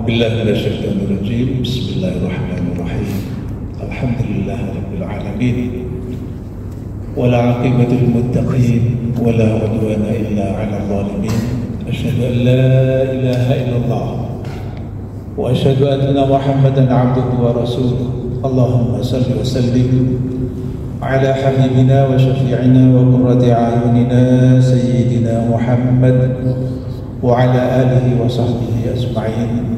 A'udzubillahiminasyaitonirrajim. Bismillahirrahmanirrahim. Alhamdulillahirabbil alamin. Wala 'aqibatul muttaqin wala 'udwana illa 'alal zalimin. Asyhadu an la ilaha illallah wa asyhadu anna Muhammadan 'abduhu wa rasuluh. Allahumma shalli wa sallim ala habibina wa syafi'ina wa qurrati a'yunina sayyidina Muhammad wa ala alihi wa sahbihi ajma'in.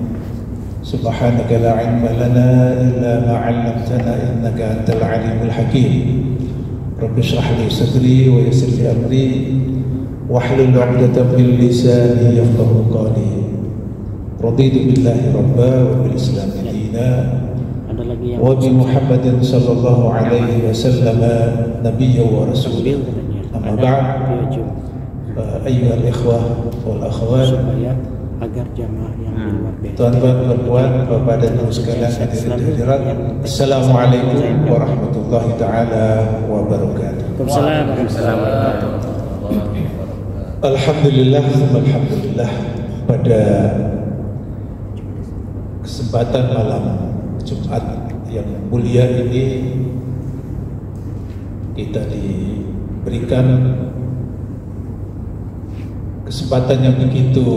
Subhanaka la ilma lana illa ma 'allamtana innaka antal alimul hakim. Rabbi shrah li sadri wa yassir li amri wahlul 'uqdatam min lisani yafqahu qawli. Raditu billahi rabba wa bil islam dina wa bi Muhammadin sallallahu alaihi wasallam nabiyya wa rasulih. Amma ba'd. Ayyuhal ikhwah wal akhwat, agar jamaah yang di luar biasa. Tuan-tuan, perempuan, bapak dan ibu sekalian hadirin hadirat, assalamualaikum warahmatullahi taala wabarakatuh. Alhamdulillah, alhamdulillah, pada kesempatan malam Jumat yang mulia ini kita diberikan kesempatan yang begitu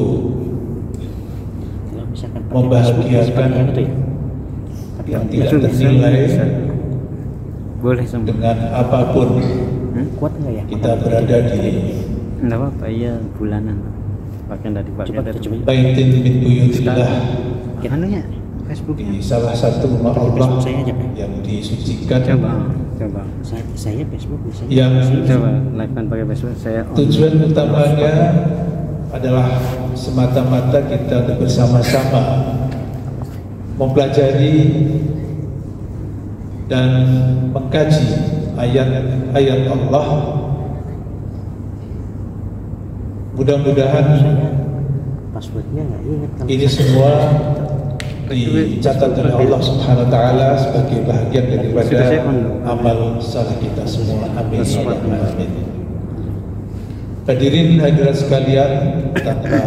membahagiakan, yang tidak ternilai dengan apapun kita berada di Baitin min buyutillah, di salah satu rumah Allah yang disucikan, saya Facebook bisa, yang tujuan utamanya adalah semata-mata kita untuk bersama-sama mempelajari dan mengkaji ayat-ayat Allah. Mudah-mudahan ini semua dicatat oleh Allah Subhanahu wa taala sebagai bahagian daripada amal saleh kita semua. Amin. Amin. Hadirin hadirat sekalian, tanpa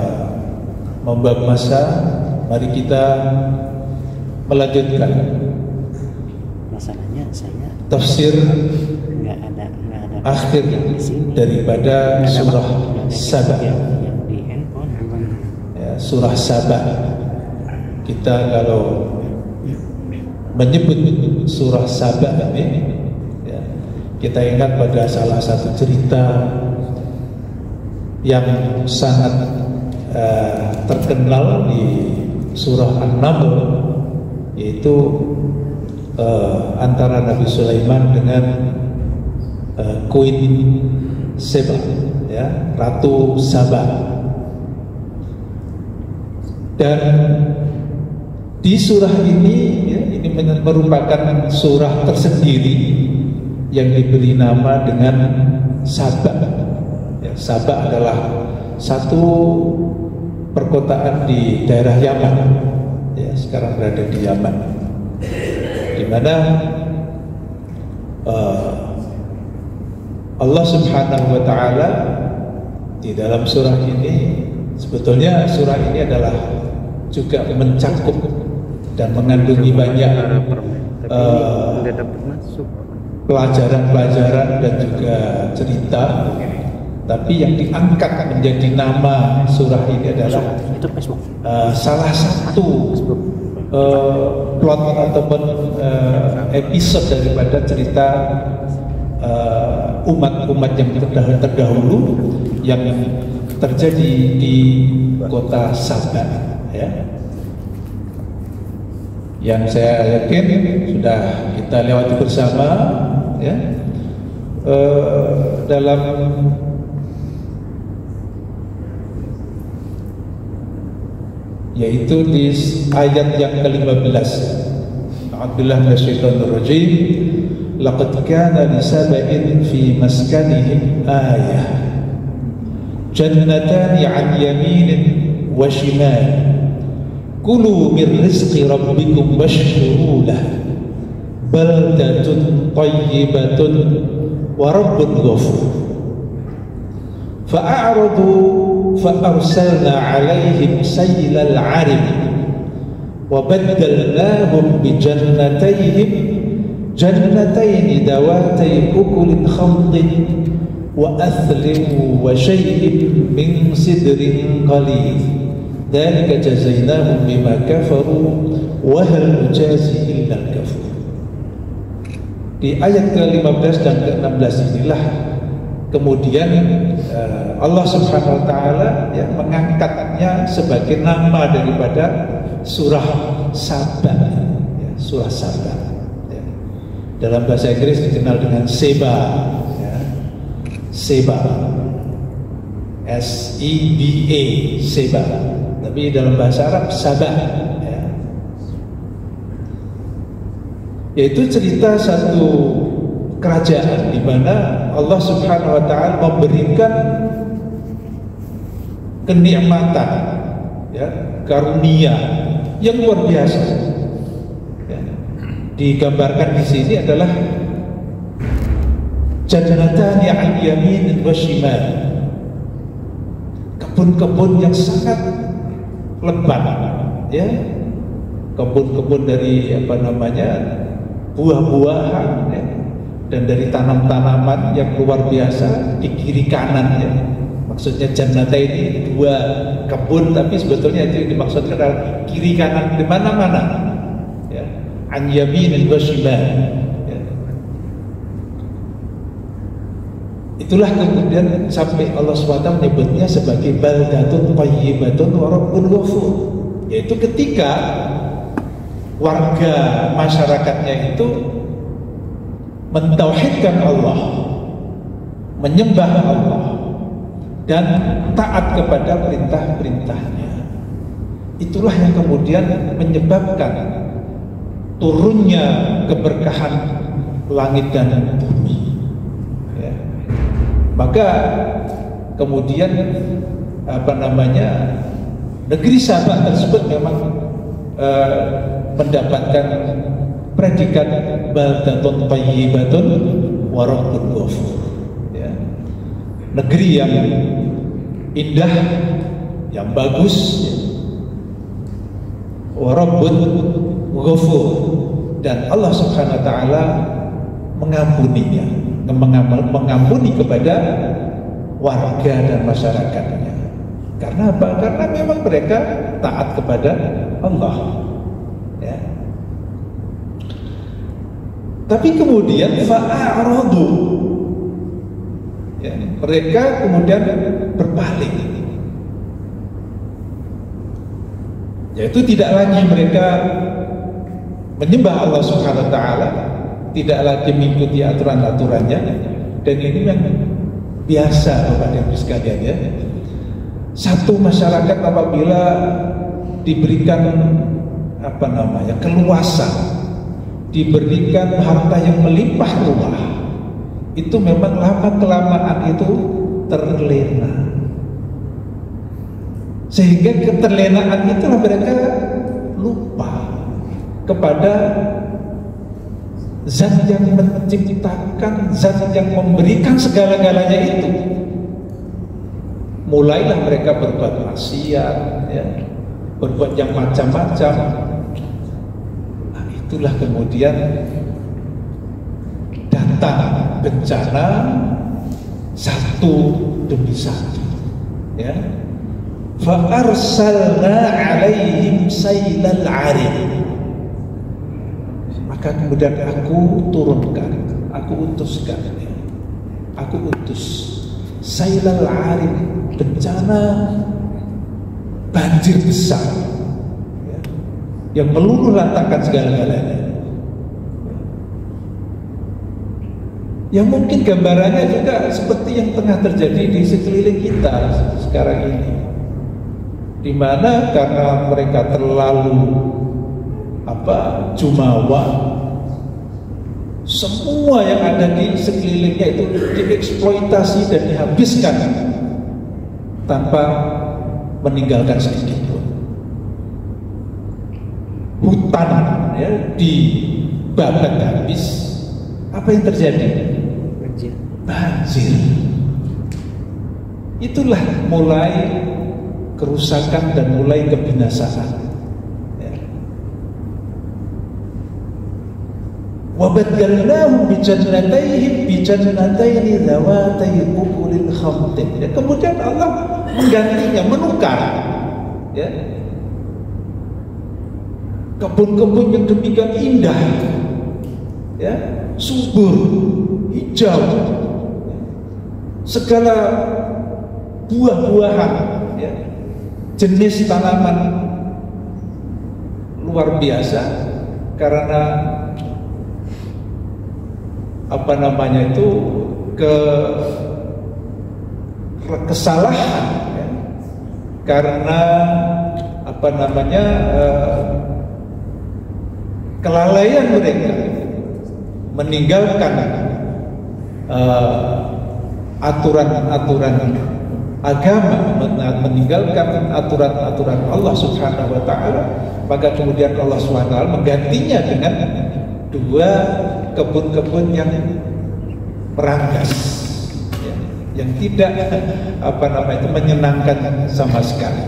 membuang masa, mari kita melanjutkan masalahnya saya tafsir nggak ada akhir daripada surah Saba. Di handphone Ya, surah Saba. Kita kalau menyebut surah Saba ini, ya, kita ingat pada salah satu cerita yang sangat terkenal di surah An-Naml, yaitu antara Nabi Sulaiman dengan Queen Seba, ya, Ratu Saba. Dan di surah ini, ya, ini merupakan surah tersendiri yang diberi nama dengan Saba. Saba adalah satu perkotaan di daerah Yaman, ya, sekarang berada di Yaman, di mana Allah Subhanahu wa taala di dalam surah ini, sebetulnya surah ini adalah juga mencakup dan mengandungi banyak pelajaran-pelajaran dan juga cerita. Tapi yang diangkat menjadi nama surah ini adalah salah satu plot ataupun episode daripada cerita umat-umat yang terdahulu yang terjadi di kota Saba, ya. Yang saya yakin sudah kita lewati bersama, ya, dalam yaitu di ayat yang ke-15. A'udzubillahi minasyaitonirrajim. Laqad kana li sab'in fi maskanihim ayah. Jannatani 'an yaminin wa shimal. Kulu min rizqi rabbikum washkuru lahu. Baldatun thayyibatun wa rabbun ghafur. Fa'aradu فأرسلنا عليهم سيل العرم wa baddalnahum bi jannatayhim jannatayn dawatay ukulin khamdin wa athlin wa shay'in min sidrin qalil dzalika jazainahum bima kafaru wa hal nujazi illa al-kafur. Di ayat ke-15 dan ke-16 inilah kemudian Allah Subhanahu wa taala yang mengangkatnya sebagai nama daripada surah Saba, ya, surah Saba. Ya. Dalam bahasa Inggris dikenal dengan Seba, ya. Seba, S-E-B-A, Seba. Tapi dalam bahasa Arab Saba, ya. Yaitu cerita satu kerajaan di mana Allah Subhanahu wa taala memberikan kenikmatan, ya, karunia yang luar biasa. Ya. Digambarkan di sini adalah jannatani an yamin wa shimal, kebun-kebun yang sangat lebat, ya, kebun-kebun dari buah-buahan, ya, dan dari tanam-tanaman yang luar biasa di kiri kanan, ya. Maksudnya jannata ini dua kebun, tapi sebetulnya itu yang dimaksudkan adalah kiri kanan di mana-mana, ya. An yamin wa shimal, ya. Itulah kemudian sampai Allah SWT menyebutnya sebagai baldatun thayyibatun wa rabbun ghafur, yaitu ketika warga masyarakatnya itu mentauhidkan Allah, menyembah Allah, dan taat kepada perintah-perintahnya. Itulah yang kemudian menyebabkan turunnya keberkahan langit dan bumi, ya. Maka kemudian negeri Sabah tersebut memang mendapatkan predikat baldatun thayyibatun wa rabbun ghafur, ya. Negeri yang indah, yang bagus, ya. Wa rabbun ghafur, dan Allah Subhanahu wa taala mengampuninya, mengampuni kepada warga dan masyarakatnya. Karena apa? Karena memang mereka taat kepada Allah, ya. Tapi kemudian fa'aradu, ya, mereka kemudian berpaling, yaitu tidak lagi mereka menyembah Allah Subhanahu wa taala, tidak lagi mengikuti aturan-aturannya. Dan ini yang biasa Bapak dan Ibu sekalian, ya. Satu masyarakat apabila diberikan keluasan, diberikan harta yang melimpah ruah, itu memang lama-kelamaan itu terlena. Sehingga keterlenaan itulah mereka lupa kepada zat yang menciptakan, zat yang memberikan segala-galanya itu. Mulailah mereka berbuat maksiat, ya, berbuat yang macam-macam. Nah, itulah kemudian datang bencana satu demi satu, ya. Fa arsalna alaihim sailal arim, maka kemudian aku turunkan, aku utuskan, ya. Aku utus sailal arim, bencana banjir besar, ya, yang meluluh lantakan segala-galanya. Yang mungkin gambarannya juga seperti yang tengah terjadi di sekeliling kita sekarang ini, di mana karena mereka terlalu jumawa, semua yang ada di sekelilingnya itu dieksploitasi dan dihabiskan tanpa meninggalkan sedikit pun. Hutan, ya, dibabat habis. Apa yang terjadi? Banjir. Itulah mulai kerusakan dan mulai kebinasaan, ya. wa baddalnahum bi jannataini dzawatay ukulil khamtin. Ya, kemudian Allah menggantinya, menukar, ya, kebun-kebun yang demikian indah, ya, subur, hijau, segala buah-buahan, ya, jenis tanaman luar biasa, karena apa namanya itu kesalahan, ya, karena apa namanya kelalaian mereka meninggalkan aturan-aturan agama, meninggalkan aturan-aturan Allah Subhanahu wa Ta'ala, maka kemudian Allah Subhanahu wa Ta'ala menggantinya dengan dua kebun-kebun yang merangkas, ya, yang tidak apa namanya itu menyenangkan sama sekali.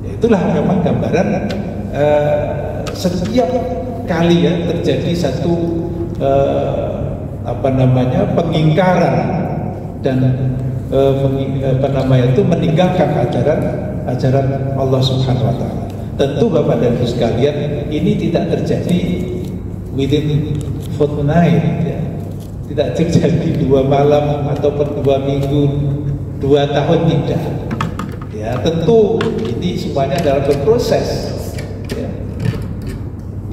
Ya, itulah memang gambaran setiap kali, ya, terjadi satu apa namanya pengingkaran dan apa namanya itu meninggalkan ajaran Allah Subhanahu wa Ta'ala. Tentu Bapak dan Ibu sekalian, ini tidak terjadi within fortnight, ya. Tidak terjadi 2 malam ataupun 2 minggu, 2 tahun, tidak. Ya, tentu ini semuanya dalam berproses, ya.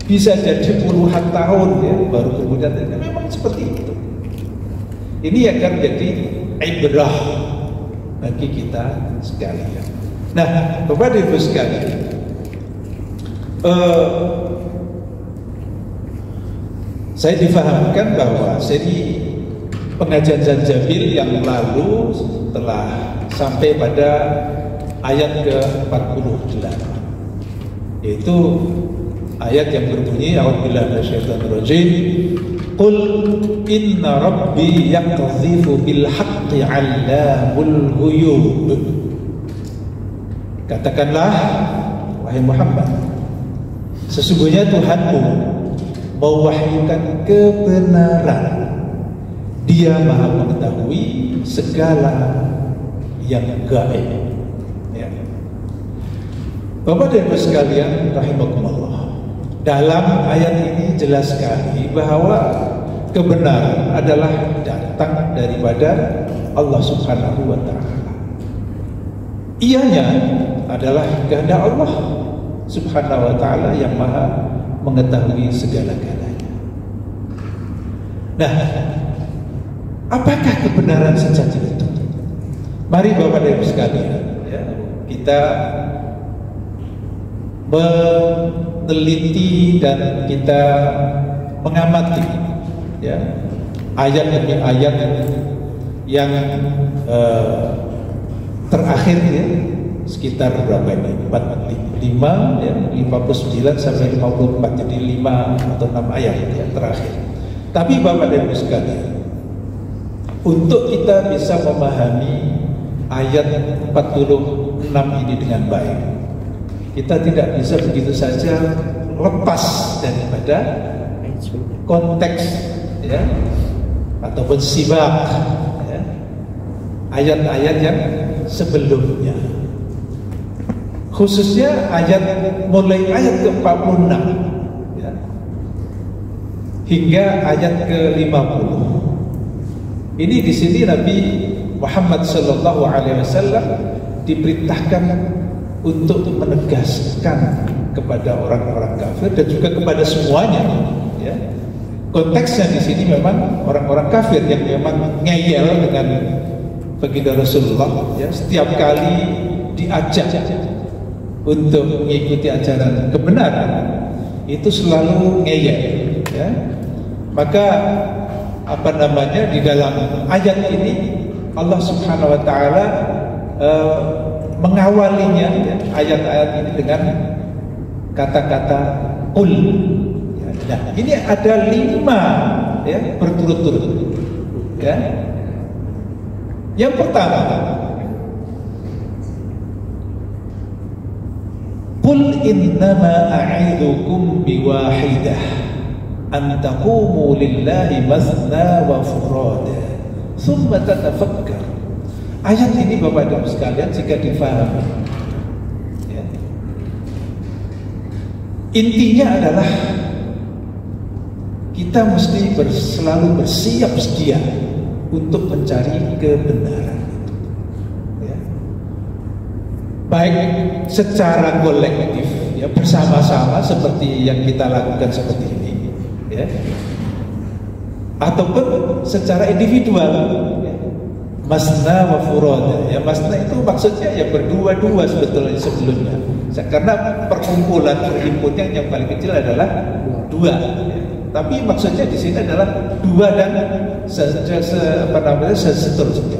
Bisa jadi puluhan tahun, ya, baru kemudian memang seperti itu. Ini akan jadi ibrah bagi kita sekalian. Nah, Bapak dan Ibu sekalian, saya difahamkan bahwa seri pengajian Zanjabil yang lalu telah sampai pada ayat ke-48, yaitu ayat yang berbunyi a'udzubillahi minasyaitonirrajim, qul inna rabbi yaqdhifu bil haqqi 'allamul ghuyub. Katakanlah, wahai Muhammad, sesungguhnya Tuhanmu mewahyukan kebenaran. Dia Maha mengetahui segala yang gaib. Ya. Bapak dan Ibu sekalian rahimakumullah, dalam ayat ini jelas sekali bahwa kebenaran adalah datang daripada Allah Subhanahu wa Ta'ala. Ianya adalah kehendak Allah Subhanahu wa Ta'ala yang Maha mengetahui segala-galanya. Nah, apakah kebenaran sejati itu? Mari Bapak dan Ibu sekalian, ya, kita meneliti dan kita mengamati, ya, ayat demi ayat yang terakhir, ya, sekitar berapa ini? 5, ya, 59 sampai 54, jadi 5 atau 6 ayat yang terakhir. Tapi Bapak dan Ibu sekalian, untuk kita bisa memahami ayat 46 ini dengan baik, kita tidak bisa begitu saja lepas daripada konteks, ya, ataupun sibak, ya, ayat-ayat yang sebelumnya, khususnya mulai ayat ke-46, ya, hingga ayat ke-50. Ini di sini Nabi Muhammad sallallahu alaihi wasallam diperintahkan untuk menegaskan kepada orang-orang kafir dan juga kepada semuanya, ya. Konteksnya di sini memang orang-orang kafir yang memang ngeyel dengan baginda Rasulullah, ya, setiap kali diajak untuk mengikuti ajaran kebenaran itu selalu ngeyel, ya. Maka apa namanya, di dalam ayat ini Allah Subhanahu wa Ta'ala mengawalinya, ya, ayat-ayat ini dengan kata-kata qul, ya. Nah, ini ada 5, ya, berturut-turut, ya. Yang pertama, qul innama a'idzukum biwahidah. an taqumu lillahi masna wa furada thumma tatafakkar. Ayat ini Bapak dan Ibu sekalian jika difahami, ya, intinya adalah kita mesti selalu bersiap sedia untuk mencari kebenaran, ya. Baik secara kolektif, ya, bersama-sama seperti yang kita lakukan seperti ini, ya, ataupun secara individual, ya. Masna wa furada, ya, masna itu maksudnya ya berdua-dua sebetulnya sebelumnya, karena perkumpulan perhimpunan yang paling kecil adalah dua, ya. Tapi maksudnya di sini adalah dua dan seterusnya.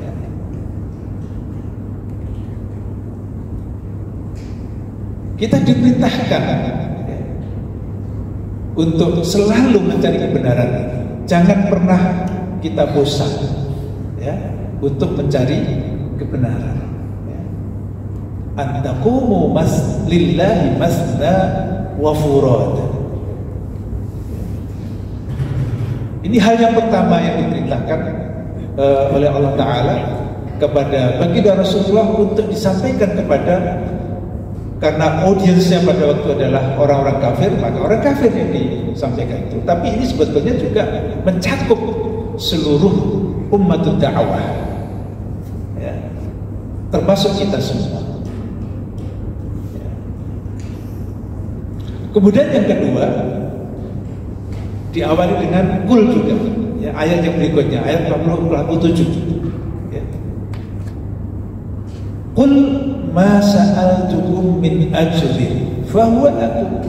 Ya. Kita diperintahkan, ya, untuk selalu mencari kebenaran. Jangan pernah kita bosan, ya, untuk mencari kebenaran, ya. An taqumu lillahi masna wa furada. Ini hal yang pertama yang diperintahkan oleh Allah Ta'ala kepada baginda Rasulullah untuk disampaikan kepada, karena audiensnya pada waktu adalah orang-orang kafir, maka orang kafir yang disampaikan itu. Tapi ini sebetulnya juga mencakup seluruh umat dakwah, ya, termasuk kita semua, ya. Kemudian yang kedua diawali dengan kul juga, ya, ayat yang berikutnya, ayat 47, ya. Qul ma sa'altukum min ajrin fahuwa lakum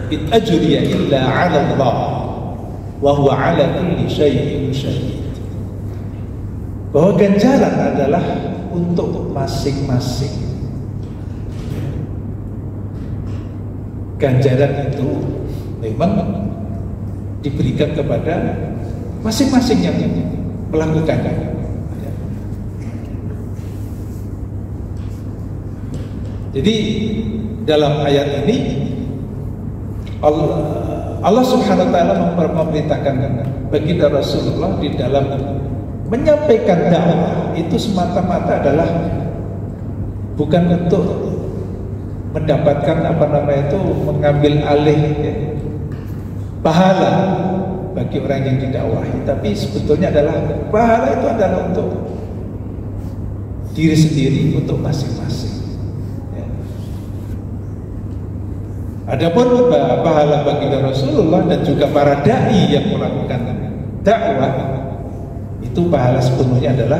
in ajriya illa 'ala Allah wa huwa 'ala kulli syai'in syahid. Bahwa ganjaran adalah untuk masing-masing. Ganjaran itu memang diberikan kepada masing-masing yang melakukannya. Jadi dalam ayat ini Allah Subhanahu wa taala memerintahkan baginda Rasulullah di dalam menyampaikan dakwah itu semata-mata adalah bukan untuk mendapatkan mengambil alih, ya, pahala bagi orang yang didakwahi, tapi sebetulnya adalah pahala itu adalah untuk diri sendiri, untuk masing-masing. Adapun pahala baginda Rasulullah dan juga para dai yang melakukan dakwah itu pahala sepenuhnya adalah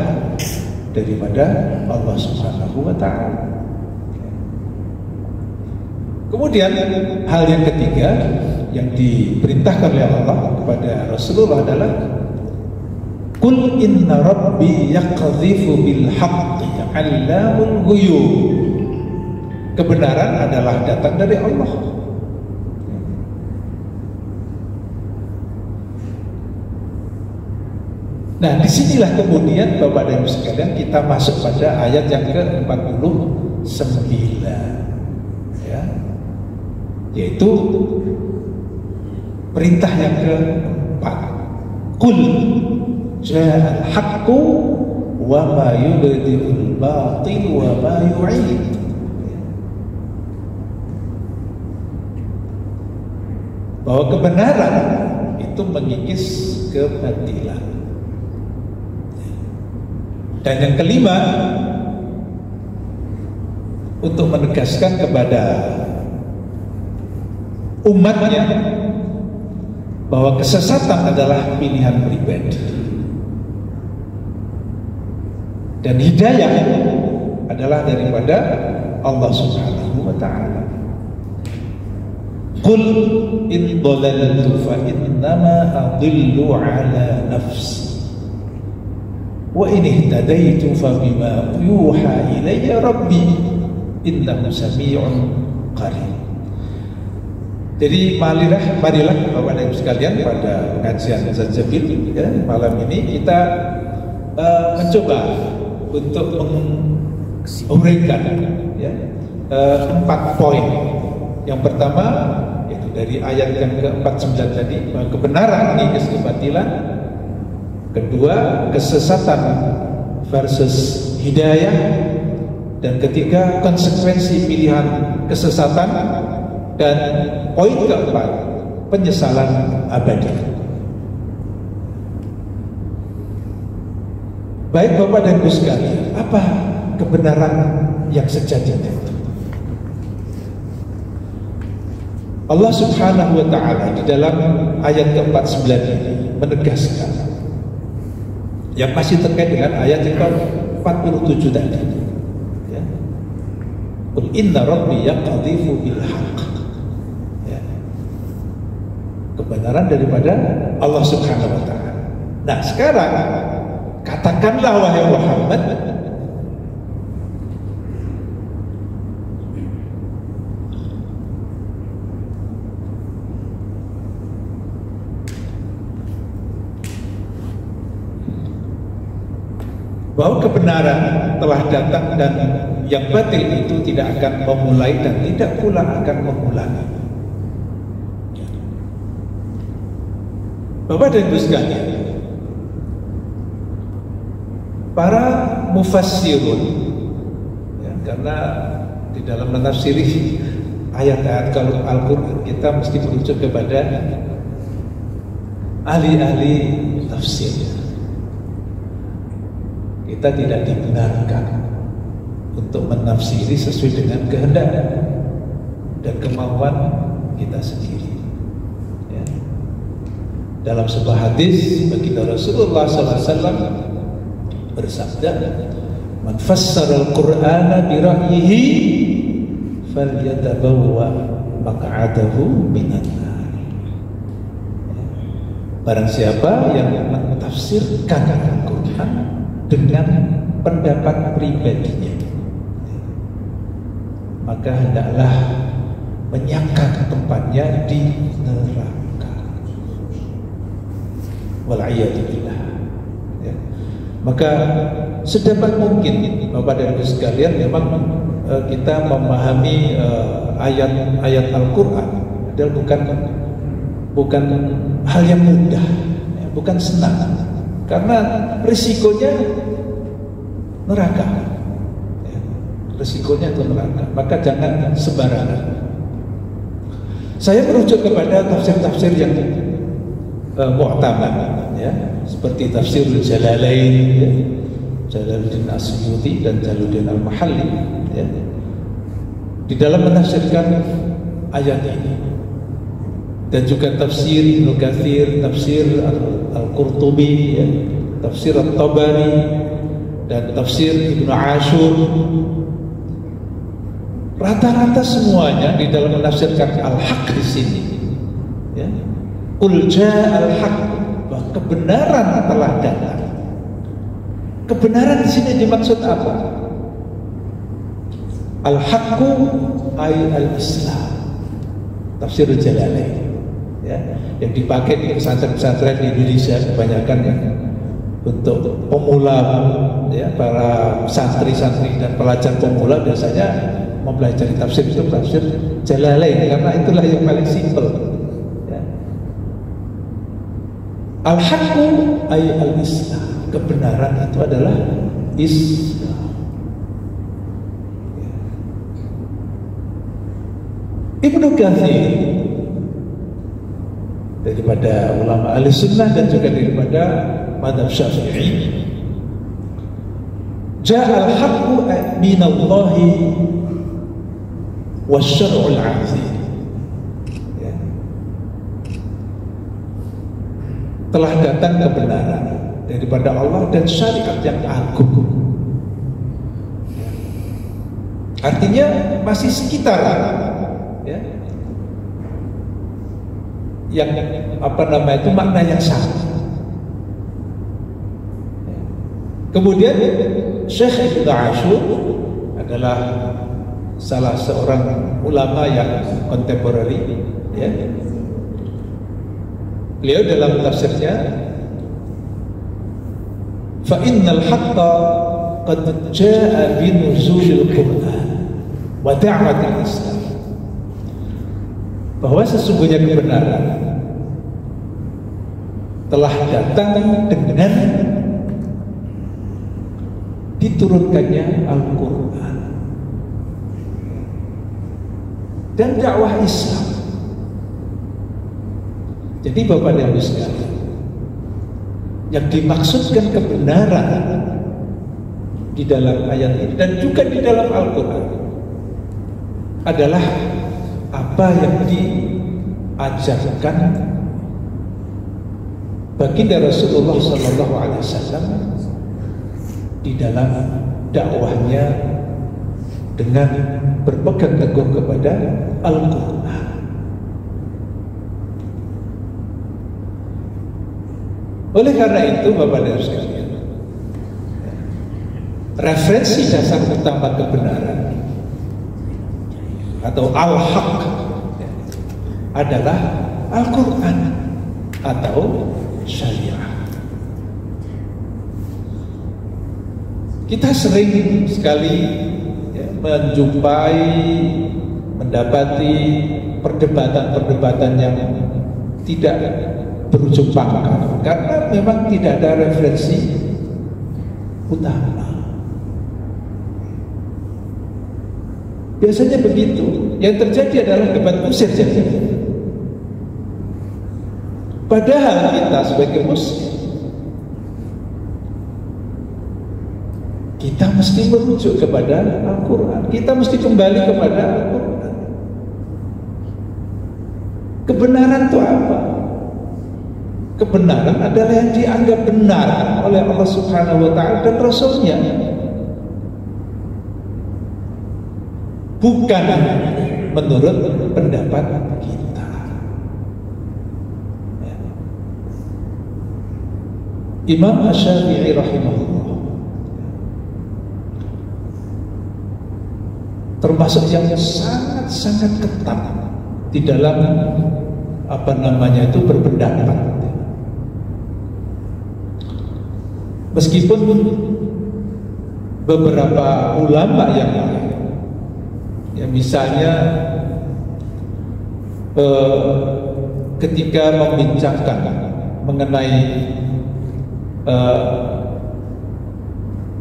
daripada Allah Subhanahu wa taala. Kemudian hal yang ketiga yang diperintahkan oleh Allah kepada Rasulullah adalah Qul inna rabbi yaqdhifu bil haqqi 'allamul ghuyub. Kebenaran adalah datang dari Allah. Nah, disinilah kemudian Bapak dan Ibu sekalian kita masuk pada ayat yang ke-49, ya, yaitu perintah yang keempat. Qul ja'al haqqu wa ma yubdi'ul batil wa ma yu'id. Bahwa kebenaran itu mengikis kebatilan. Dan yang kelima, untuk menegaskan kepada umatnya bahwa kesesatan adalah pilihan pribadi dan hidayah adalah daripada Allah Subhanahu wa ta'ala. Qul in dhalaltu fa innama adillu ala nafsi wa in ihtadaitu fa bima yuha ilayya rabbi innahu sami'un qarib. Jadi marilah Bapak dan Ibu sekalian pada pengajian Zajabil, ya, malam ini kita mencoba untuk menguraikan, ya, 4 poin. Yang pertama yaitu dari ayat yang ke-49 tadi, bahwa kebenaran versus kebatilan, kedua kesesatan versus hidayah, dan ketiga konsekuensi pilihan kesesatan, dan poin keempat penyesalan abadi. Baik Bapak dan Ibu sekalian, apa kebenaran yang sejatinya itu? Allah Subhanahu wa ta'ala di dalam ayat ke-49 ini menegaskan yang masih terkait dengan ayat yang ke-47 tadi, ya. Qul inna rabbi yaqdhifu bil haqq, ya. Kebenaran daripada Allah Subhanahu wa ta'ala. Nah, sekarang katakanlah wahai Muhammad, bahwa kebenaran telah datang dan yang batil itu tidak akan memulai dan tidak pula akan mengulangi. Bapak dan Ibu sekalian, para mufassirun, ya, karena di dalam menafsiri ayat-ayat Al-Quran kita mesti merujuk kepada ahli-ahli tafsir. Kita tidak dibenarkan untuk menafsiri sesuai dengan kehendak dan kemauan kita sendiri, ya. Dalam sebuah hadis baginda Rasulullah SAW bersabda, "Man fassara al-Qur'ana bi ra'yihi falyatabawwa maq'adahu minan nar." Barang siapa yang mentafsirkan Al-Qur'an dengan pendapat pribadinya, maka hendaklah menyangka tempatnya di neraka. Wal'iyadzubillah. Ya. Maka sedapat mungkin Bapak dan Ibu sekalian, memang kita memahami ayat-ayat Al-Quran adalah bukan hal yang mudah, ya, bukan senang. Karena risikonya neraka, ya, risikonya itu neraka. Maka jangan sembarangan. Saya merujuk kepada tafsir-tafsir yang mu'tamad, ya, seperti tafsir Jalalain, ya, Jalaluddin Asyuti dan Jalaluddin Al-Mahalli, ya, di dalam menafsirkan ayat ini. Dan juga tafsir Ibnu Katsir, tafsir Al-Qurtubi, ya, tafsir At-Tabari, dan tafsir Ibnu Ashur. Rata-rata semuanya di dalam menafsirkan al-haq di sini, ya. Qul ja'al haq, bahwa kebenaran telah datang. Kebenaran di sini dimaksud apa? Al-haqqu ay al-Islam. Tafsir Jalalain, ya, yang dipakai di pesantren-pesantren di Indonesia kebanyakan, ya, untuk pemula, ya, para santri-santri dan pelajar pemula biasanya mempelajari tafsir itu tafsir Jalalain karena itulah yang paling simpel, ya. Al-haqqu ay al-Islam, kebenaran itu adalah Islam. Ibnu Katsir daripada ulama ahli sunnah dan juga daripada madhab Syafi'i, ja'al haqqu minallahi wasyar'ul 'azim, ya. Telah datang kebenaran daripada Allah dan syariat yang agung, ya. Artinya masih sekitar, ya, yang itu makna yang sama. Kemudian Syekh Ibnu Ashur adalah salah seorang ulama yang kontemporari, ya. Beliau dalam tafsirnya, fa innal haqqa qad jaa bi nuzulil Qur'an wa da'watil Islam. bahwa sesungguhnya kebenaran telah datang dengan diturunkannya Al-Quran dan dakwah Islam. Jadi Bapak dan Ibu sekalian, yang dimaksudkan kebenaran di dalam ayat ini dan juga di dalam Al-Quran adalah apa yang diajarkan baginda Rasulullah SAW di dalam dakwahnya dengan berpegang teguh kepada Al-Quran. Oleh karena itu Bapak dan Ibu sekalian, referensi dasar utama kebenaran atau al-haq adalah Al-Quran atau syariah. Kita sering sekali menjumpai, mendapati perdebatan-perdebatan yang tidak berujung pangkal karena memang tidak ada referensi utama. Biasanya begitu. Yang terjadi adalah debat kusir jadi. Padahal kita sebagai muslim, kita mesti merujuk kepada Al-Quran. Kita mesti kembali kepada Al-Quran. Kebenaran itu apa? Kebenaran adalah yang dianggap benar oleh Allah Subhanahu wa Ta'ala dan Rasulnya, bukan menurut pendapat kita. Imam Asy-Syafi'i rahimahullah termasuk yang sangat-sangat ketat di dalam berpendapat. Meskipun beberapa ulama yang lain, ya misalnya ketika membincangkan mengenai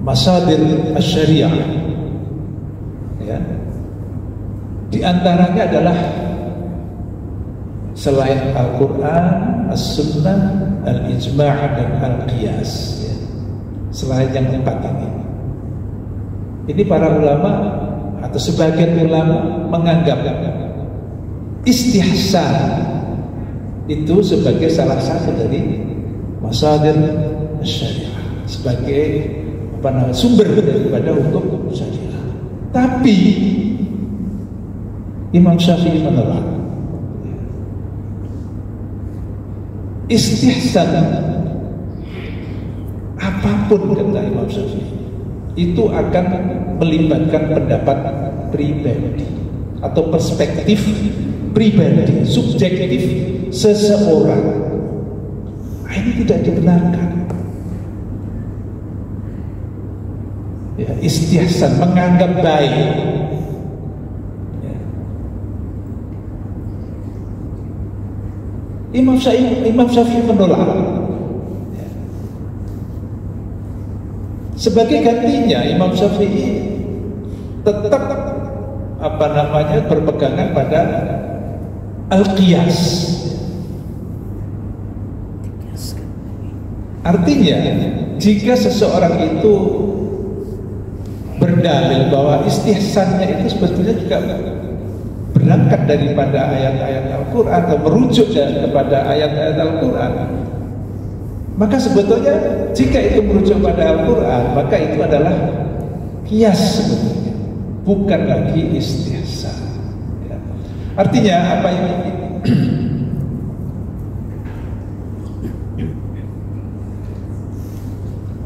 masadir asy-syariah, ya, di antaranya adalah selain Al-Quran, As-Sunnah, Al-Ijma' dan Al-Qiyas, ya. Selain yang empat ini para ulama atau sebagian ulama menganggap istihsan itu sebagai salah satu dari masadir syariah, sebagai sumber daripada hukum syariah. Tapi Imam Syafi'i menolak. Istihsan apapun, kata Imam Syafi'i, itu akan melibatkan pendapat pribadi atau perspektif pribadi, subjektif seseorang. Ini tidak dibenarkan. Ya, istihsan, menganggap baik. Ya. Imam Syafi'i menolak. Ya. Sebagai gantinya Imam Syafi'i tetap berpegangan pada al-qiyas. Artinya jika seseorang itu berdalil bahwa istihsannya itu sebetulnya juga berangkat daripada ayat-ayat Al-Quran atau merujuk kepada ayat-ayat Al-Quran, maka sebetulnya jika itu merujuk pada Al-Quran, maka itu adalah qiyas sebetulnya, bukan lagi istihsan. Ya. Artinya apa ini?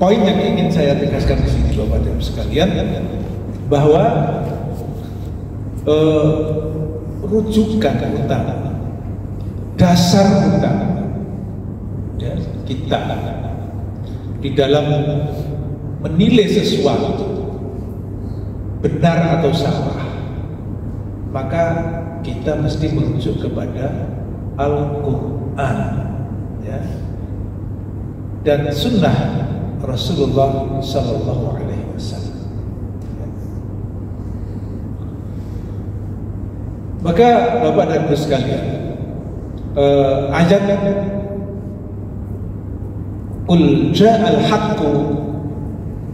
Poin yang ingin saya tegaskan di sini, Bapak dan Ibu sekalian, bahwa rujukan utama, dasar utama, ya, kita di dalam menilai sesuatu benar atau salah, maka kita mesti merujuk kepada Al-Quran, ya, dan sunnah Rasulullah Sallallahu Alaihi Wasallam. Maka Bapak dan Ibu sekalian, ayat Qul ja'al haqqu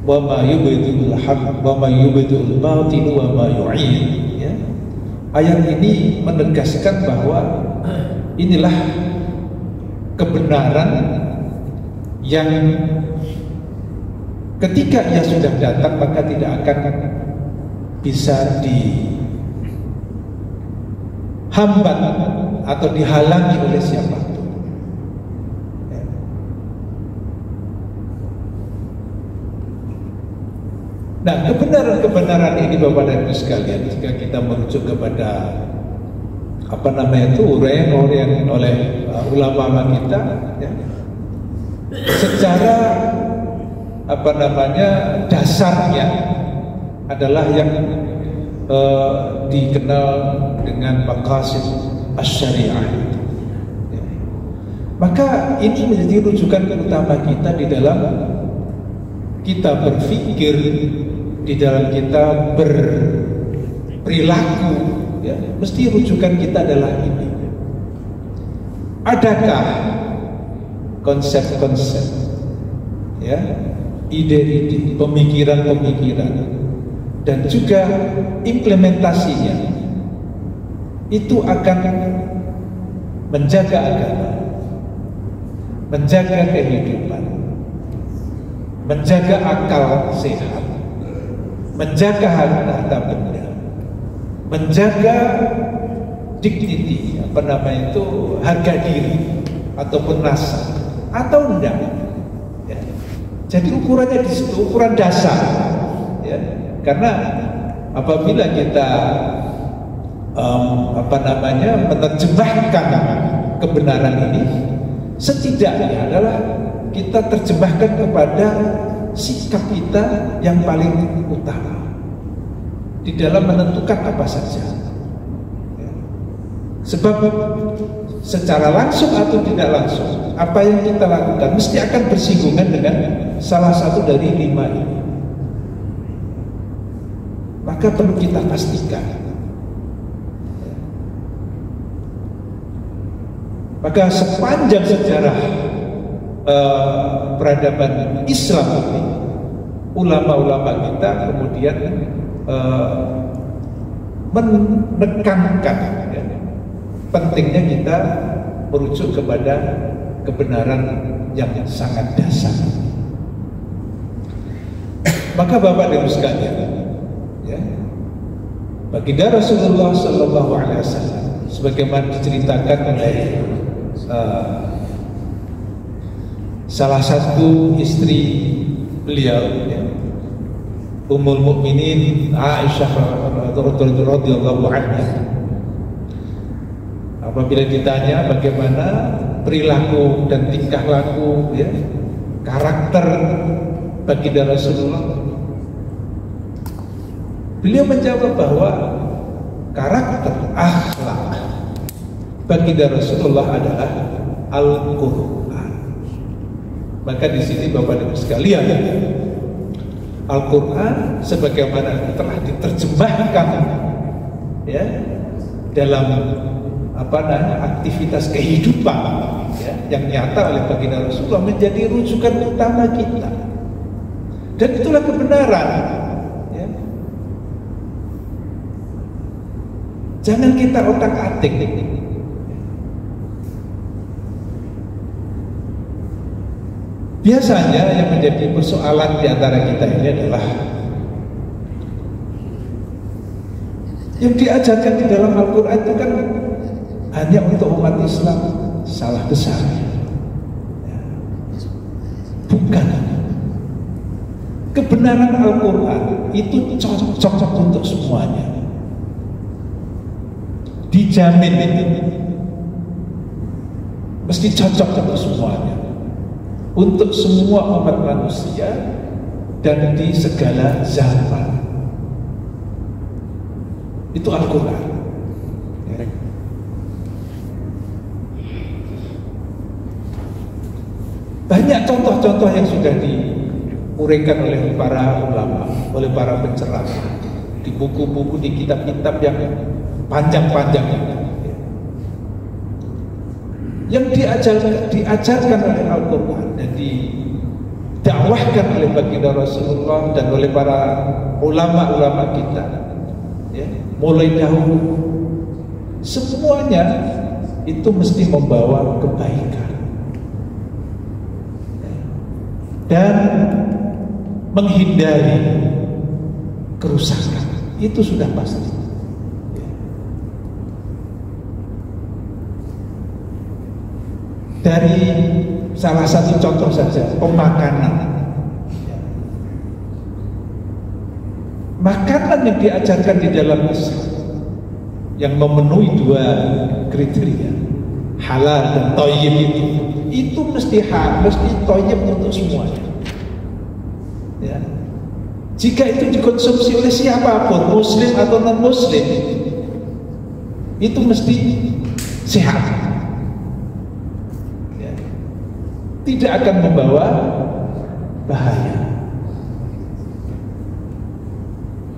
wa ma yubdil haqq wa ma yubdil batil wa ma yu'id, ya. Ayat ini menegaskan bahwa inilah kebenaran yang ketika ia sudah datang maka tidak akan bisa dihambat atau dihalangi oleh siapapun. Nah, kebenaran-kebenaran ini Bapak dan Ibu sekalian, jika kita merujuk kepada uraian oleh ulama kita, ya, secara dasarnya adalah yang dikenal dengan maqasid asy-syariah. Ya. Maka ini menjadi rujukan utama kita di dalam kita berpikir, di dalam kita berperilaku, ya, mesti rujukan kita adalah ini. Adakah konsep-konsep, ya, ide-ide, pemikiran-pemikiran, dan juga implementasinya itu akan menjaga agama, menjaga kehidupan, menjaga akal sehat, menjaga harta benda, menjaga dignity, harga diri ataupun nasab, atau enggak, ya. Jadi ukurannya di situ, ukuran dasar, ya. Karena apabila kita menerjemahkan kebenaran ini, setidaknya adalah kita terjemahkan kepada sikap kita yang paling utama di dalam menentukan apa saja, ya. Sebab secara langsung atau tidak langsung, apa yang kita lakukan mesti akan bersinggungan dengan salah satu dari 5 ini. Maka perlu kita pastikan. Maka sepanjang sejarah peradaban Islam ini, ulama-ulama kita kemudian menekankan, ya, pentingnya kita merujuk kepada kebenaran yang sangat dasar. Maka Bapak dan Ibu sekalian, ya, baginda Rasulullah Sallallahu Alaihi Wasallam, sebagaimana diceritakan oleh salah satu istri beliau, ya, Ummul Mukminin Aisyah radhiyallahu anha, apabila ditanya bagaimana perilaku dan tingkah laku, ya, karakter baginda Rasulullah, beliau menjawab bahwa karakter akhlak baginda Rasulullah adalah Al-Quran. Maka di sini Bapak dan Ibu sekalian, Al-Quran sebagaimana telah diterjemahkan, ya, dalam aktivitas kehidupan, ya, yang nyata oleh baginda Rasulullah, menjadi rujukan utama kita. Dan itulah kebenaran, ya. Jangan kita otak-atik. Biasanya yang menjadi persoalan di antara kita ini adalah yang diajarkan di dalam Al-Quran itu kan hanya untuk umat Islam, salah besar. Bukan. Kebenaran Al-Quran itu cocok untuk semuanya. Dijamin mesti cocok untuk semuanya, untuk semua umat manusia dan di segala zaman. Itu Al-Quran. Banyak contoh-contoh yang sudah diuraikan oleh para ulama, oleh para penceramah, di buku-buku, di kitab-kitab yang panjang-panjang, yang diajarkan oleh Al-Quran dan didakwahkan oleh baginda Rasulullah dan oleh para ulama-ulama kita, ya, mulai dahulu, semuanya itu mesti membawa kebaikan dan menghindari kerusakan. Itu sudah pasti. Dari salah satu contoh saja, pemakanan. Makanan yang diajarkan di dalam Islam yang memenuhi dua kriteria, halal dan thayyib, itu mesti halal, mesti thayyib untuk semuanya. Ya. Jika itu dikonsumsi oleh siapapun, muslim atau non muslim, itu mesti sehat, ya. Tidak akan membawa bahaya,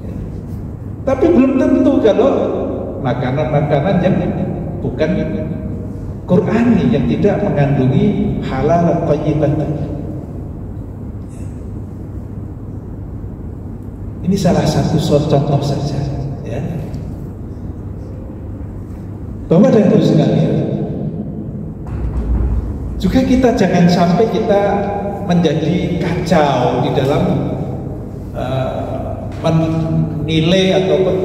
ya. Tapi belum tentu kalau makanan-makanan yang bukan Qur'ani, yang tidak mengandungi halal dan thayyibatan. Ini salah satu contoh saja, ya. Bapak dan Ibu sekalian, juga kita jangan sampai kita menjadi kacau di dalam menilai ataupun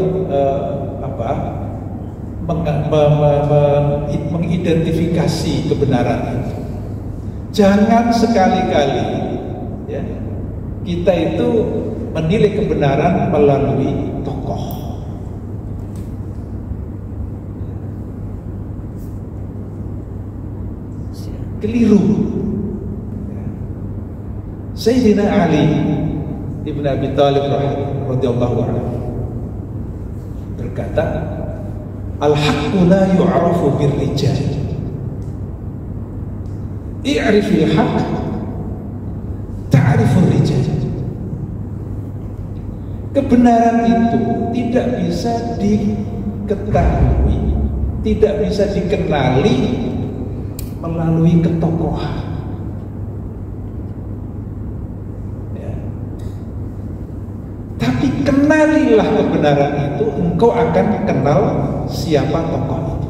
mengidentifikasi kebenaran itu. Jangan sekali-kali, ya, kita itu menilai kebenaran melalui tokoh. Keliru. Sayyidina Ali ibn Abi Thalib radhiyallahu anhu berkata, al-haqqu la yu'rafu bir-rijal, i'rifil haqq ta'rifur rijal. Kebenaran itu tidak bisa diketahui, tidak bisa dikenali melalui ketokohan, ya. Tapi kenalilah kebenaran itu, engkau akan kenal siapa tokoh itu.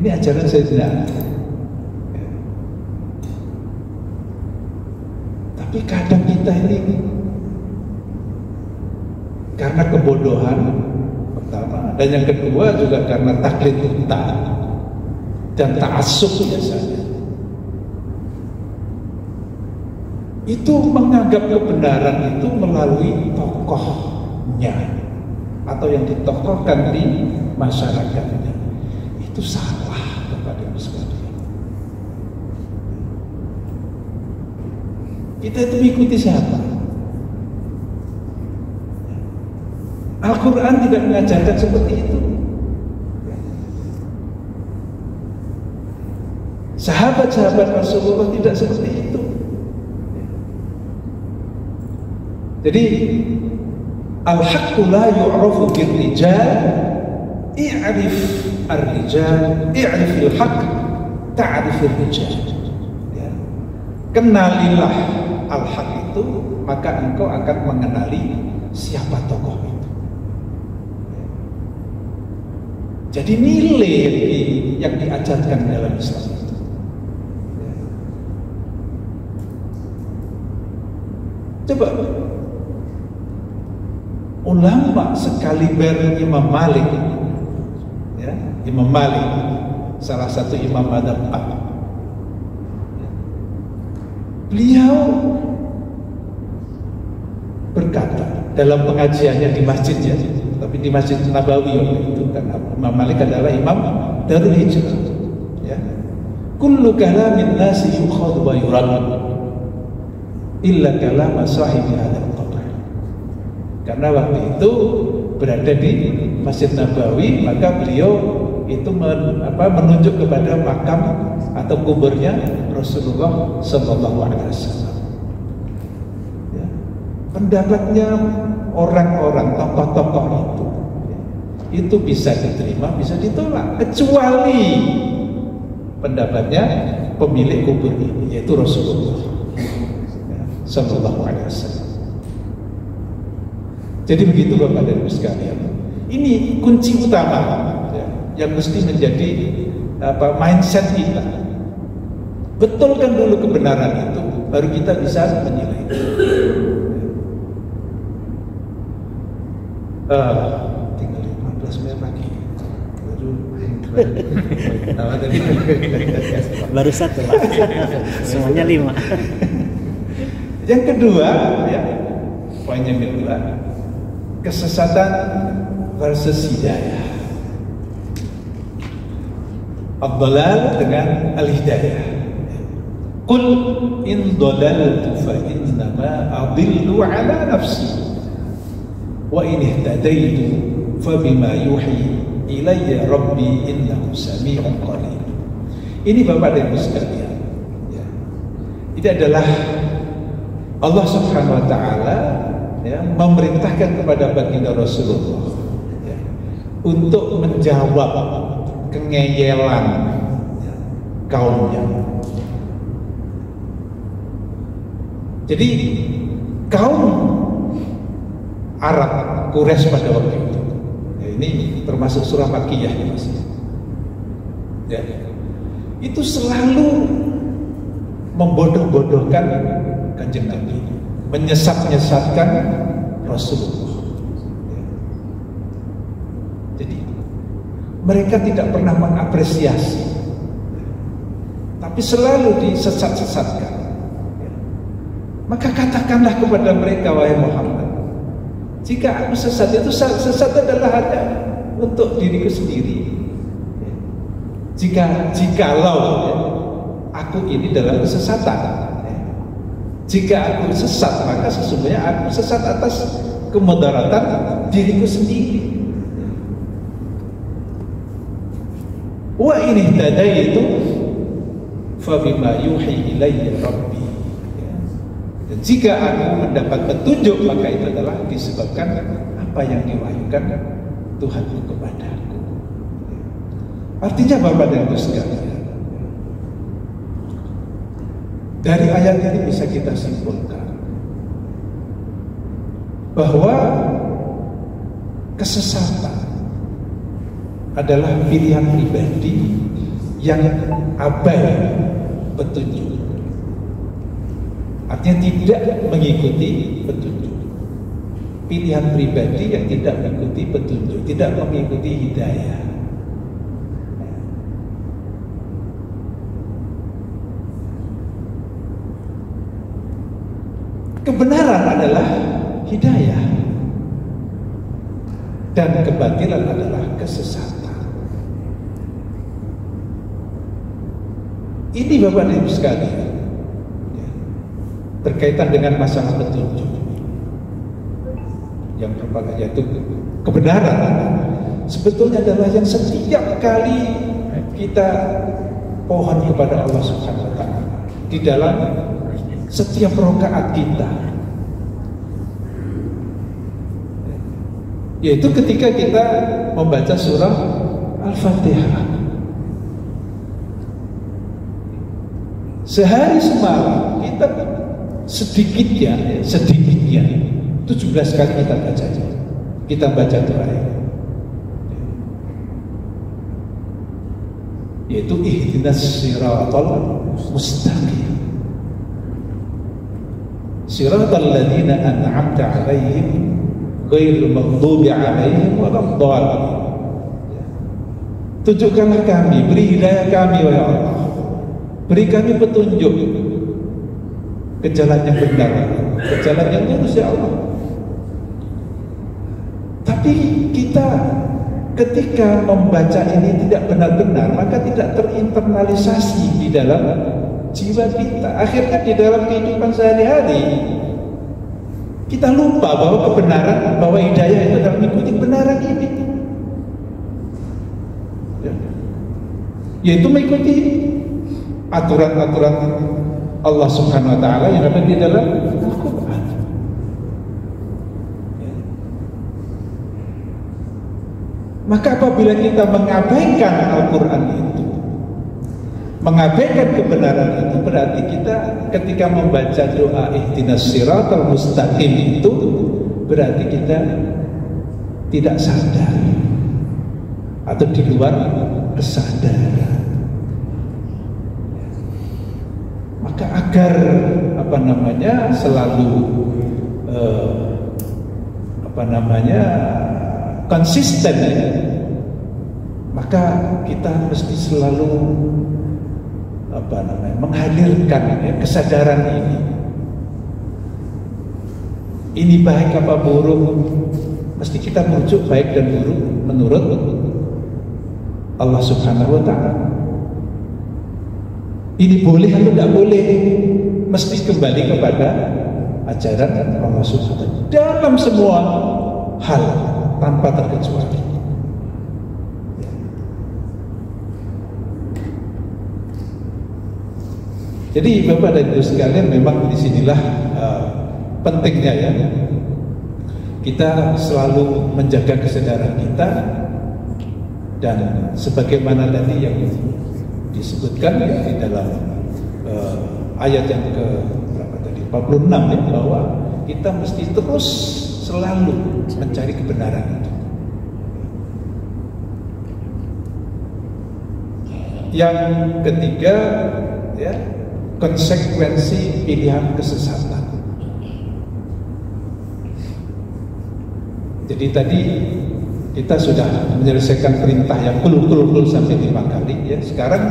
Ini ajaran Sayyidina. Tapi kadang kita ini karena kebodohan pertama, dan yang kedua juga karena taklid buta dan ta'assub biasanya, itu menganggap kebenaran itu melalui tokohnya atau yang ditokohkan di masyarakatnya. Itu salah, kepada Ibu sekalian. Kita itu mengikuti siapa? Al-Quran tidak mengajarkan seperti itu. Sahabat-sahabat Rasulullah tidak seperti itu. Jadi al-haqqu la yu'rafu bir-rijal, i'rif ar-rijal, i'rifil haqq ta'rifir rijal. Kenalilah al-haq itu, maka engkau akan mengenali siapa tokoh itu. Jadi nilai yang diajarkan dalam Islam itu. Coba ulama sekaliber Imam Malik, ya, Imam Malik salah satu imam madzhab Hanafi. Beliau berkata dalam pengajiannya di masjidnya, tapi di Masjid Nabawi itu, karena Imam Malik adalah imam Darul Hijrah, ya. Kullu kalamin nasi yukhadhu wa yurad illa kalam sahibi hadzal qabr. Karena waktu itu berada di Masjid Nabawi, maka beliau itu menunjuk kepada makam atau kuburnya Rasulullah Sallallahu Alaihi Wasallam. Ya. Pendapatnya orang-orang tokoh-tokoh itu bisa diterima, bisa ditolak, kecuali pendapatnya pemilik kubur ini, yaitu Rasulullah Sallallahu Alaihi Wasallam. Jadi begitu Bapak dan Ibu sekalian. Ini kunci utama yang mesti menjadi mindset kita. Betulkan dulu kebenaran itu, baru kita bisa menilai. Tinggal 15 menit lagi. Baru 1 Pak. Semuanya 5. Yang kedua, ya, poin yang kedua, kesesatan versus hidayah. Ad-dhalal dengan al-hidayah. Qul in dhalaltu fa innama adillu ala nafsi wa in ihtadaitu fa bima yuhi ilayya rabbi innahu sami'un qarib. Ini Bapak dan Ibu sekalian, ya. Ini adalah Allah Subhanahu wa taala, ya, memerintahkan kepada baginda Rasulullah, ya, untuk menjawab kengeyelan, ya, kaumnya. Jadi kaum Arab Quraisy pada waktu itu, ya, ini termasuk surah Makkiyah, ya, itu selalu membodoh-bodohkan Kanjeng Nabi, menyesat-nyesatkan Rasulullah. Jadi mereka tidak pernah mengapresiasi, tapi selalu disesat-sesatkan. Maka katakanlah kepada mereka, wahai Muhammad, jika aku sesat, itu sesat adalah hanya untuk diriku sendiri. Jikalau aku ini dalam kesesatan, jika aku sesat, maka sesungguhnya aku sesat atas kemudaratan diriku sendiri. Wa in ihtadaitu fa bima yuhi ilayya rabbi. Dan jika aku mendapat petunjuk, maka itu adalah disebabkan apa yang diwahyukan Tuhanku kepadaku. Artinya Bapak dan Ibu sekalian, dari ayat ini bisa kita simpulkan bahwa kesesatan adalah pilihan pribadi yang abai petunjuk. Artinya tidak mengikuti petunjuk. Pilihan pribadi yang tidak mengikuti petunjuk, tidak mengikuti hidayah. Kebenaran adalah hidayah dan kebatilan adalah kesesatan. Ini Bapak dan Ibu sekalian, berkaitan dengan masalah petunjuk yang merupakan, yaitu kebenaran, sebetulnya adalah yang setiap kali kita pohon kepada Allah Subhanahu wa taala di dalam setiap rakaat kita, yaitu ketika kita membaca surah Al-Fatihah. Sehari semalam kita sedikitnya 17 kali kita baca doa ini, yaitu ihdinas siratal mustaqim siratal ladzina an'amta 'alaihim ghairil maghdubi 'alaihim waladdallin. Tunjukkanlah kami, beri hidayah kami wahai Allah, beri kami petunjuk ke jalan yang benar, ke jalan yang lurus ya Allah. Tapi kita ketika membaca ini tidak benar-benar, maka tidak terinternalisasi di dalam jiwa kita. Akhirnya di dalam kehidupan sehari-hari kita lupa bahwa kebenaran, bahwa hidayah itu adalah mengikuti kebenaran ini. yaitu mengikuti aturan-aturan Allah Subhanahu wa taala yang ada di dalam Al-Qur'an. Maka apabila kita mengabaikan Al-Qur'an itu, mengabaikan kebenaran itu, berarti kita ketika membaca doa ihdinas siratal mustaqim itu berarti kita tidak sadar atau di luar kesadaran. Maka agar selalu konsisten, maka kita mesti selalu menghadirkan kesadaran ini. Ini baik apa buruk, mesti kita merujuk baik dan buruk menurut Allah Subhanahu wa ta'ala. Ini boleh atau tidak boleh, mesti kembali kepada ajaran Allah Subhanahu wa ta'ala dalam semua hal tanpa terkecuali. Jadi Bapak dan Ibu sekalian, memang disinilah pentingnya ya kita selalu menjaga kesadaran kita, dan sebagaimana tadi yang disebutkan ya, di dalam ayat yang ke berapa tadi 46 ya, bahwa kita mesti terus selalu mencari kebenaran itu. Yang ketiga ya, konsekuensi pilihan kesesatan. Jadi tadi kita sudah menyelesaikan perintah yang kul sampai 5 kali ya. Sekarang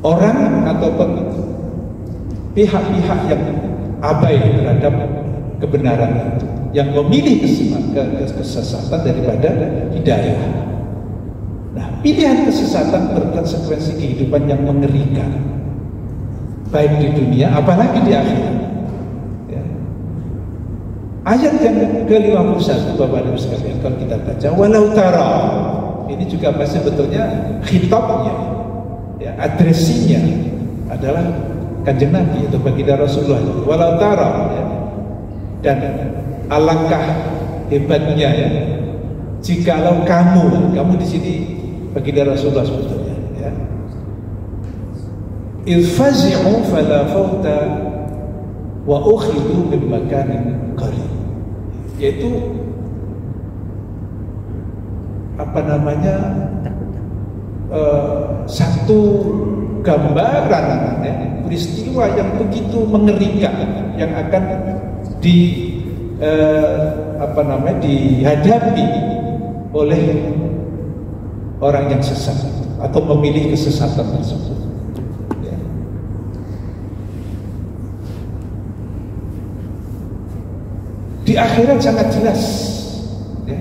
orang ataupun pihak-pihak yang abai terhadap kebenaran itu, yang memilih kesesatan daripada hidayah. Nah, pilihan kesesatan berkonsekuensi kehidupan yang mengerikan, baik di dunia apalagi di akhirat. Ya. Ayat yang ke-51 Bapak Ibu sekalian, kalau kita baca walau tara, ini juga masih sebetulnya khitabnya, ya, adresinya adalah Kanjeng Nabi atau baginda Rasulullah. Walau tara, ya. Dan alangkah hebatnya ya, jikalau kamu di sini baginda Rasulullah sebetulnya ya, ilfazi'u fala fauta wa ukhidu min makanin qarib, yaitu satu gambaran ya, peristiwa yang begitu mengerikan yang akan dihadapi oleh orang yang sesat atau memilih kesesatan tersebut. Ya. Di akhirat sangat jelas, ya.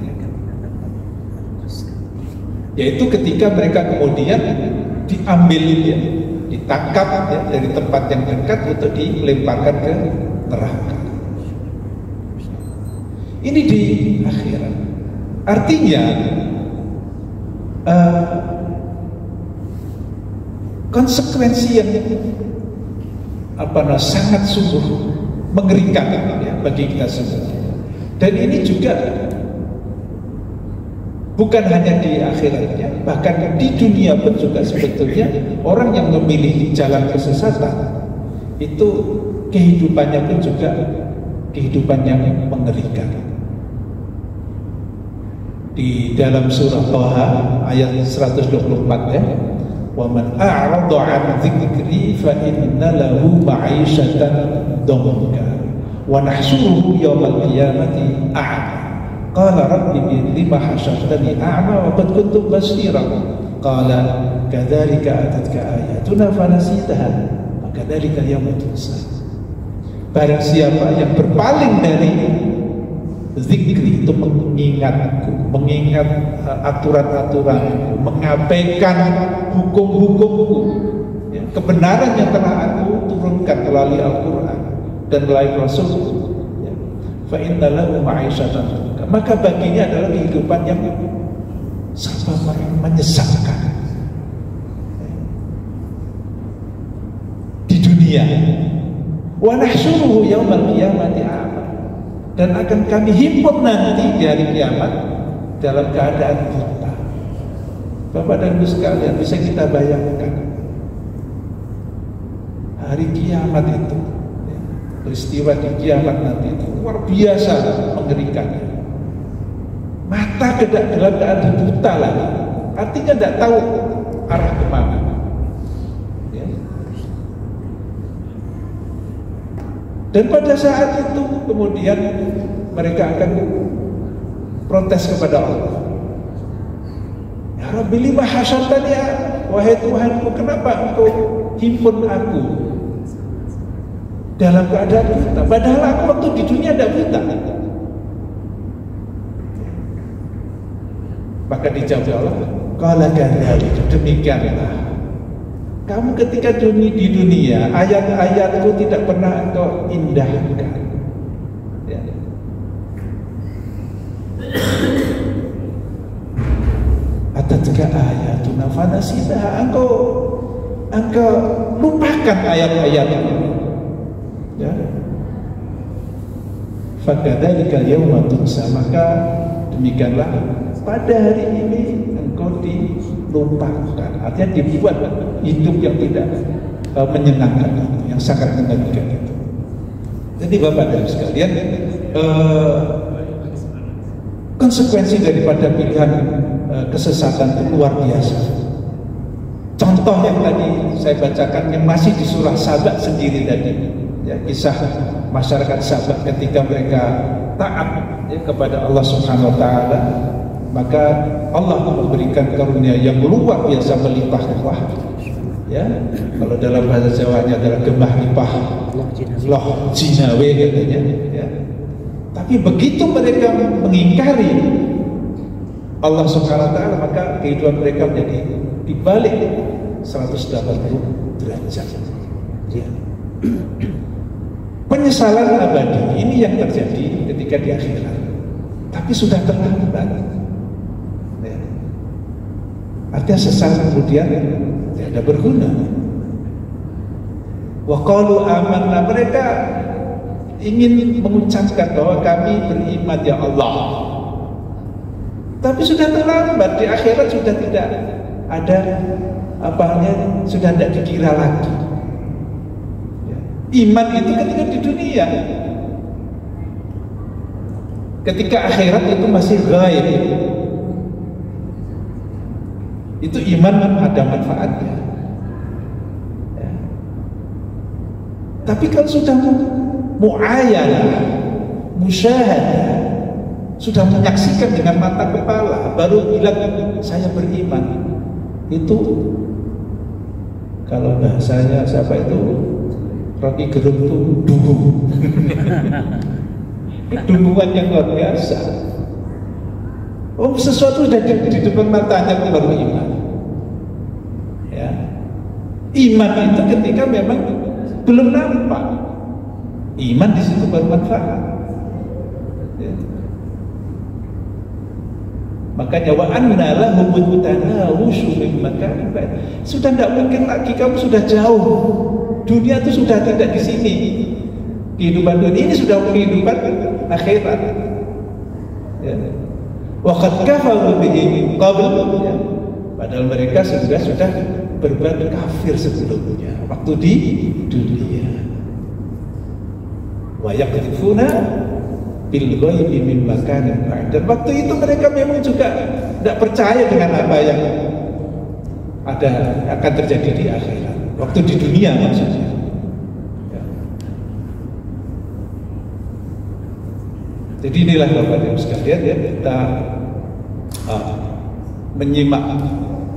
Yaitu ketika mereka kemudian diambil, ya, ditangkap ya, dari tempat yang dekat untuk dilemparkan ke neraka. Ini di akhirat. Artinya konsekuensi yang sangat sungguh mengerikan ya, bagi kita semua. Dan ini juga bukan hanya di akhiratnya, bahkan di dunia pun juga sebetulnya orang yang memilih jalan kesesatan itu kehidupannya pun juga kehidupan yang mengerikan. Di dalam surah Thaha ayat 124 ya, wa man a'rada 'an dzikri fa inna lahu ma'isyatan dhanka wa nahsyuruhu yawmal qiyamati a'ma qala rabbi lima hasyartani a'ma wa qad kuntu basira qala kadzalika atatka ayatuna fanasitaha wa kadzalika yawma tunsa. Barang siapa yang berpaling dari zikri, itu mengingatku, mengingat aturan-aturan, mengabaikan hukum-hukumku, ya, kebenaran yang telah aku turunkan melalui Al-Quran dan melalui Rasulku, ya, fa inna lahu ma'isyatan, maka baginya adalah kehidupan yang menyesatkan di dunia. Wa nahsyuruhu yaumal qiyamati a'ma, dan akan kami himpun nanti di hari kiamat dalam keadaan buta. Bapak dan Ibu sekalian, bisa kita bayangkan hari kiamat itu, peristiwa di kiamat nanti itu luar biasa mengerikan. Mata dalam keadaan buta lagi, artinya tidak tahu arah kemana. Dan pada saat itu kemudian mereka akan protes kepada Allah. Ya Rabbi, lima hasyartani, wahai Tuhanku, kenapa engkau himpun aku dalam keadaan buta, padahal aku waktu di dunia tidak buta. Maka dijawab Allah, qala kadzalika, demikianlah kamu ketika di dunia, ayat-ayatku tidak pernah engkau indahkan. Ya. Atatka ayatuna fanasitaha, engkau lupakan ayat-ayatku. Ya. Fakadzalika yauma tunsa, maka demikianlah pada hari ini engkau dilupakan. Artinya dibuat hidup yang tidak menyenangkan itu, yang sangat menyedihkan itu. Jadi Bapak dan Ibu sekalian, konsekuensi daripada pilihan kesesatan itu luar biasa. Contoh yang tadi saya bacakan yang masih di surah Saba sendiri tadi, ya, kisah masyarakat Saba ketika mereka taat ya, kepada Allah Subhanahu Wa Taala, maka Allah memberikan karunia yang luar biasa, melimpah-limpah. Ya, kalau dalam bahasa Jawanya adalah gembah limpah, loh jinawe katanya. Ya. Tapi begitu mereka mengingkari Allah Subhanahu Wa Taala, maka kehidupan mereka menjadi dibalik 180 derajat. Ya. Penyesalan abadi ini yang terjadi ketika di akhirat, tapi sudah terlambat. Ya. Artinya sesal kemudian tidak ada berguna. Wa qalu amanna, mereka ingin mengucapkan bahwa kami beriman ya Allah, tapi sudah terlambat. Di akhirat sudah tidak ada apanya, sudah tidak dikira lagi. Iman itu ketika di dunia, ketika akhirat itu masih ghaib, itu iman ada manfaatnya. Ya. Tapi kalau sudah mu'ayanah, musyahadah, sudah menyaksikan dengan mata kepala, baru bilang saya beriman, itu kalau bahasanya siapa itu, Rocky Gerung itu dungu. Kedunguan yang luar biasa. Oh, sesuatu sudah di depan matanya itu baru iman. Ya. Iman itu ketika memang belum nampak. Iman di situ bermanfaat. Ya. Makanya wa anna lahum tanawushu min makanin ba'id. Sudah tidak mungkin lagi, kamu sudah jauh. Dunia itu sudah tidak di sini. Kehidupan dunia ini sudah kehidupan akhirat. Ya. Wa qad kafaru bihi min qabl. Ya. Padahal mereka sudah berbuat kafir sebelumnya waktu di dunia. Wa yaqdifuna bil ghaibi min makanin ba'id. Dan waktu itu mereka memang juga tidak percaya dengan apa yang akan terjadi di akhirat. Waktu di dunia maksudnya. Ya. Jadi inilah Bapak Ibu sekalian ya, kita menyimak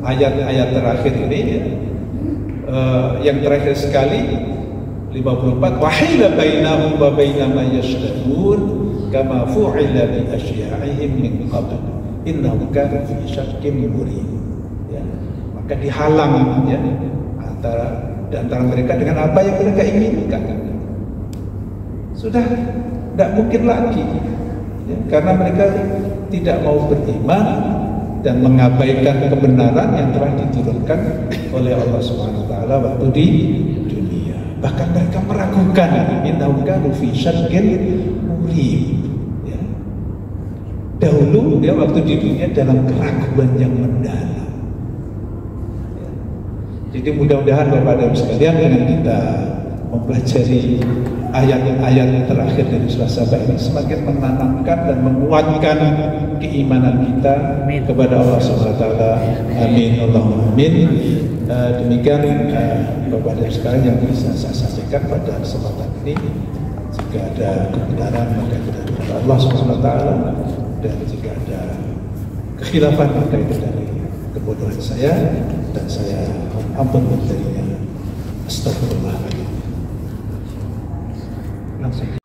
ayat-ayat terakhir ini ya. Yang terakhir sekali 54, wahila bainahum wa baina ma yashtahun kama fu'ila bi asya'ihim min qabl innahum kanu fi syakkin murib. Ya. Maka dihalang ya di antara mereka dengan apa yang mereka inginkan. Sudah tidak mungkin lagi ya, karena mereka tidak mau beriman dan mengabaikan kebenaran yang telah diturunkan oleh Allah Subhanahu wa taala waktu di dunia. Bahkan mereka meragukan, innahum kanu fi syakkin murib. Ya. Dahulu dia waktu di dunia dalam keraguan yang mendalam. Ya. Jadi mudah-mudahan Bapak dan Ibu sekalian dengan kita mempelajari ayat-ayat terakhir dari surah Saba ini semakin menanamkan dan menguatkan keimanan kita kepada Allah Subhanahu wa taala. Amin Allahumma amin. Demikian Bapak dan Ibu sekalian yang bisa saya sampaikan pada kesempatan ini. Jika ada kebenaran maka itu dari Allah Subhanahu wa taala, dan jika ada kekhilafan maka itu dari kebodohan saya, dan saya ampun darinya. Astagfirullahaladzim. Langsung.